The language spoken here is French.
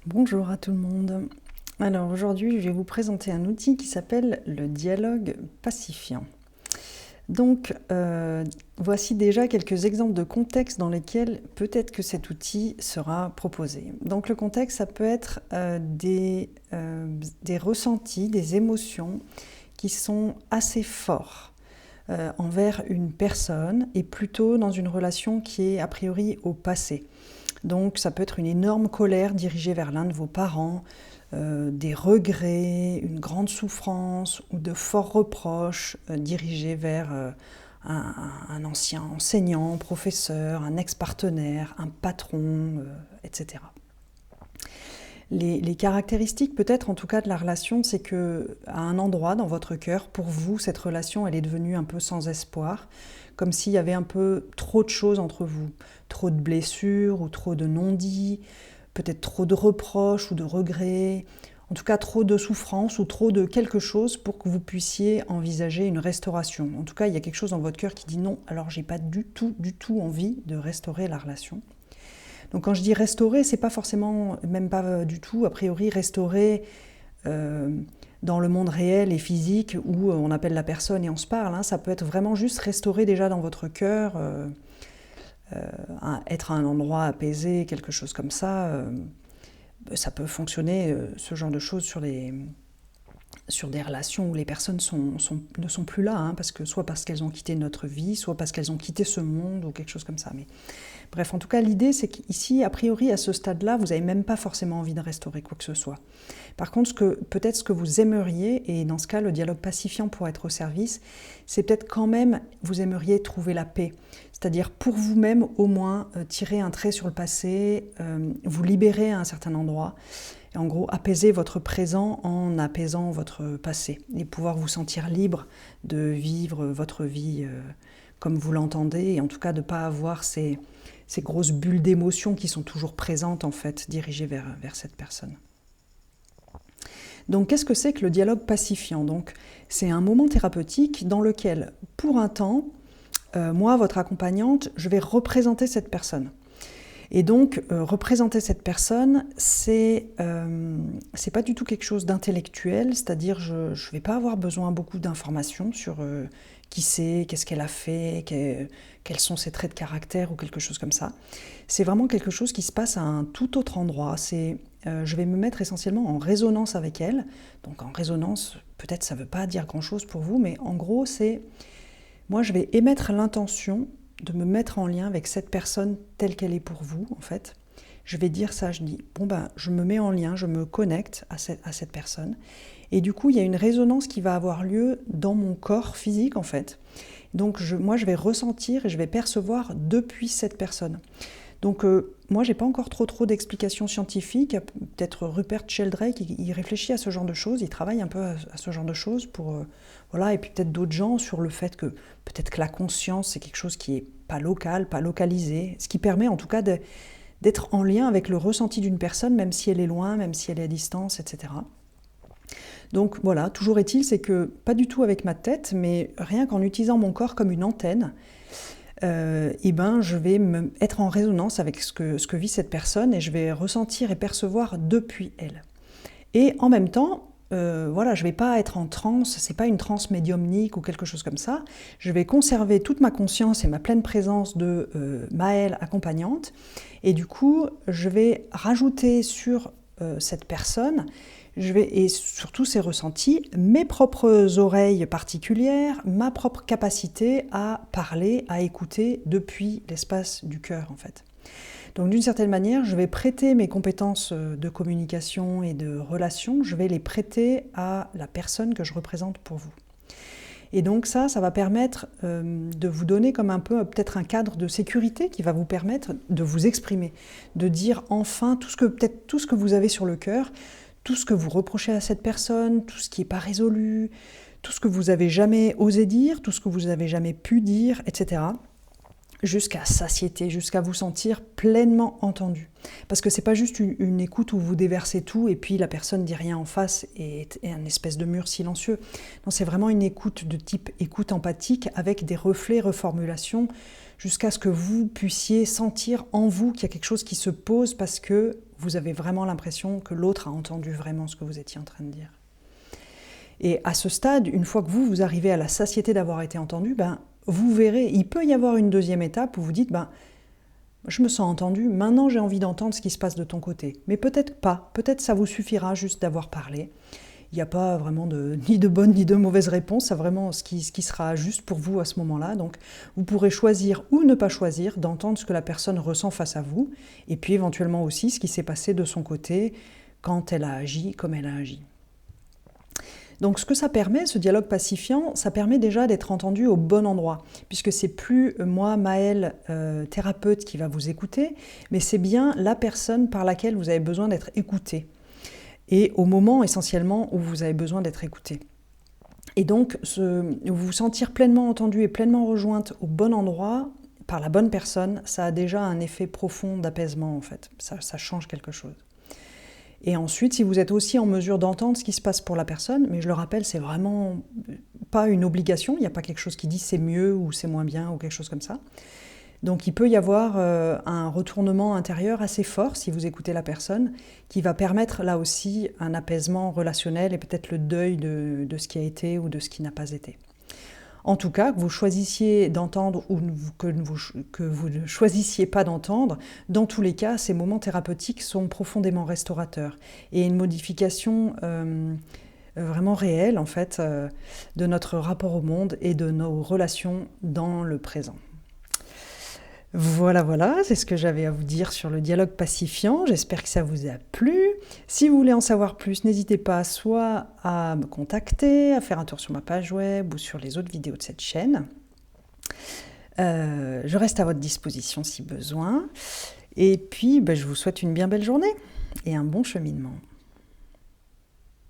Bonjour à tout le monde. Alors aujourd'hui, je vais vous présenter un outil qui s'appelle le dialogue pacifiant. Donc, voici déjà quelques exemples de contextes dans lesquels peut-être que cet outil sera proposé. Donc le contexte, ça peut être des ressentis, des émotions qui sont assez forts envers une personne et plutôt dans une relation qui est a priori au passé. Donc ça peut être une énorme colère dirigée vers l'un de vos parents, des regrets, une grande souffrance ou de forts reproches dirigés vers un ancien enseignant, professeur, un ex-partenaire, un patron, etc. Les caractéristiques peut-être en tout cas de la relation, c'est que à un endroit dans votre cœur, pour vous, cette relation, elle est devenue un peu sans espoir, comme s'il y avait un peu trop de choses entre vous, trop de blessures ou trop de non-dits, peut-être trop de reproches ou de regrets, en tout cas trop de souffrance ou trop de quelque chose pour que vous puissiez envisager une restauration. En tout cas, il y a quelque chose dans votre cœur qui dit non, alors j'ai pas du tout envie de restaurer la relation. Donc quand je dis restaurer, c'est pas forcément, même pas du tout, a priori restaurer euh, dans le monde réel et physique où on appelle la personne et on se parle. Hein. Ça peut être vraiment juste restaurer déjà dans votre cœur, être à un endroit apaisé, quelque chose comme ça. Ça peut fonctionner, ce genre de choses, sur des relations où les personnes ne sont plus là, hein, soit parce qu'elles ont quitté notre vie, soit parce qu'elles ont quitté ce monde ou quelque chose comme ça. Mais bref, en tout cas, l'idée, c'est qu'ici, a priori, à ce stade-là, vous n'avez même pas forcément envie de restaurer quoi que ce soit. Par contre, peut-être ce que vous aimeriez, et dans ce cas, le dialogue pacifiant pourrait être au service, c'est peut-être quand même, vous aimeriez trouver la paix. C'est-à-dire, pour vous-même, au moins, tirer un trait sur le passé, vous libérer à un certain endroit, et en gros, apaiser votre présent en apaisant votre passé, et pouvoir vous sentir libre de vivre votre vie comme vous l'entendez, et en tout cas de ne pas avoir ces grosses bulles d'émotions qui sont toujours présentes, en fait, dirigées vers cette personne. Donc, qu'est-ce que c'est que le dialogue pacifiant? Donc, c'est un moment thérapeutique dans lequel, pour un temps, moi, votre accompagnante, je vais représenter cette personne. Et donc, représenter cette personne, c'est pas du tout quelque chose d'intellectuel, c'est-à-dire je ne vais pas avoir besoin beaucoup d'informations sur qui c'est, qu'est-ce qu'elle a fait, quels sont ses traits de caractère ou quelque chose comme ça. C'est vraiment quelque chose qui se passe à un tout autre endroit. Je vais me mettre essentiellement en résonance avec elle. Donc en résonance, peut-être ça ne veut pas dire grand-chose pour vous, mais en gros, moi je vais émettre l'intention de me mettre en lien avec cette personne telle qu'elle est pour vous, en fait. Je vais dire ça, je dis, bon ben, je me mets en lien, je me connecte à cette personne. Et du coup, il y a une résonance qui va avoir lieu dans mon corps physique, en fait. Donc, moi, je vais ressentir et je vais percevoir depuis cette personne. Donc, moi, j'ai pas encore trop d'explications scientifiques. Peut-être Rupert Sheldrake, il réfléchit à ce genre de choses, il travaille un peu à ce genre de choses pour, voilà, et puis peut-être d'autres gens sur le fait que peut-être que la conscience, c'est quelque chose qui est pas local, pas localisé, ce qui permet en tout cas d'être en lien avec le ressenti d'une personne, même si elle est loin, même si elle est à distance, etc. Donc voilà, toujours est-il, c'est que pas du tout avec ma tête, mais rien qu'en utilisant mon corps comme une antenne, et ben je vais être en résonance avec ce que vit cette personne et je vais ressentir et percevoir depuis elle. Et en même temps, voilà, je ne vais pas être en transe, c'est pas une transe médiumnique ou quelque chose comme ça. Je vais conserver toute ma conscience et ma pleine présence de Maëlle accompagnante. Et du coup, je vais rajouter sur cette personne, et surtout ses ressentis, mes propres oreilles particulières, ma propre capacité à parler, à écouter depuis l'espace du cœur en fait. Donc d'une certaine manière, je vais prêter mes compétences de communication et de relation, je vais les prêter à la personne que je représente pour vous. Et donc ça va permettre de vous donner comme un peu peut-être un cadre de sécurité qui va vous permettre de vous exprimer, de dire enfin peut-être tout ce que vous avez sur le cœur, tout ce que vous reprochez à cette personne, tout ce qui n'est pas résolu, tout ce que vous n'avez jamais osé dire, tout ce que vous n'avez jamais pu dire, etc. jusqu'à satiété, jusqu'à vous sentir pleinement entendu. Parce que c'est pas juste une écoute où vous déversez tout et puis la personne dit rien en face et est un espèce de mur silencieux. Non, c'est vraiment une écoute de type écoute empathique avec des reflets, reformulations, jusqu'à ce que vous puissiez sentir en vous qu'il y a quelque chose qui se pose parce que vous avez vraiment l'impression que l'autre a entendu vraiment ce que vous étiez en train de dire. Et à ce stade, une fois que vous arrivez à la satiété d'avoir été entendu, vous verrez, il peut y avoir une deuxième étape où vous dites, je me sens entendu, maintenant j'ai envie d'entendre ce qui se passe de ton côté. Mais peut-être pas, peut-être ça vous suffira juste d'avoir parlé. Il n'y a pas vraiment ni de bonne ni de mauvaise réponse, c'est vraiment ce qui sera juste pour vous à ce moment-là. Donc vous pourrez choisir ou ne pas choisir d'entendre ce que la personne ressent face à vous, et puis éventuellement aussi ce qui s'est passé de son côté quand elle a agi comme elle a agi. Donc ce que ça permet, ce dialogue pacifiant, ça permet déjà d'être entendu au bon endroit, puisque c'est plus moi, Maëlle, thérapeute, qui va vous écouter, mais c'est bien la personne par laquelle vous avez besoin d'être écouté, et au moment essentiellement où vous avez besoin d'être écouté. Et donc vous sentir pleinement entendu et pleinement rejointe au bon endroit, par la bonne personne, ça a déjà un effet profond d'apaisement en fait, ça change quelque chose. Et ensuite, si vous êtes aussi en mesure d'entendre ce qui se passe pour la personne, mais je le rappelle, c'est vraiment pas une obligation, il n'y a pas quelque chose qui dit c'est mieux ou c'est moins bien ou quelque chose comme ça. Donc il peut y avoir un retournement intérieur assez fort si vous écoutez la personne, qui va permettre là aussi un apaisement relationnel et peut-être le deuil de ce qui a été ou de ce qui n'a pas été. En tout cas, que vous choisissiez d'entendre ou que vous ne choisissiez pas d'entendre, dans tous les cas, ces moments thérapeutiques sont profondément restaurateurs et une modification vraiment réelle en fait de notre rapport au monde et de nos relations dans le présent. Voilà, c'est ce que j'avais à vous dire sur le dialogue pacifiant. J'espère que ça vous a plu. Si vous voulez en savoir plus, n'hésitez pas soit à me contacter, à faire un tour sur ma page web ou sur les autres vidéos de cette chaîne. Je reste à votre disposition si besoin. Et puis, je vous souhaite une bien belle journée et un bon cheminement.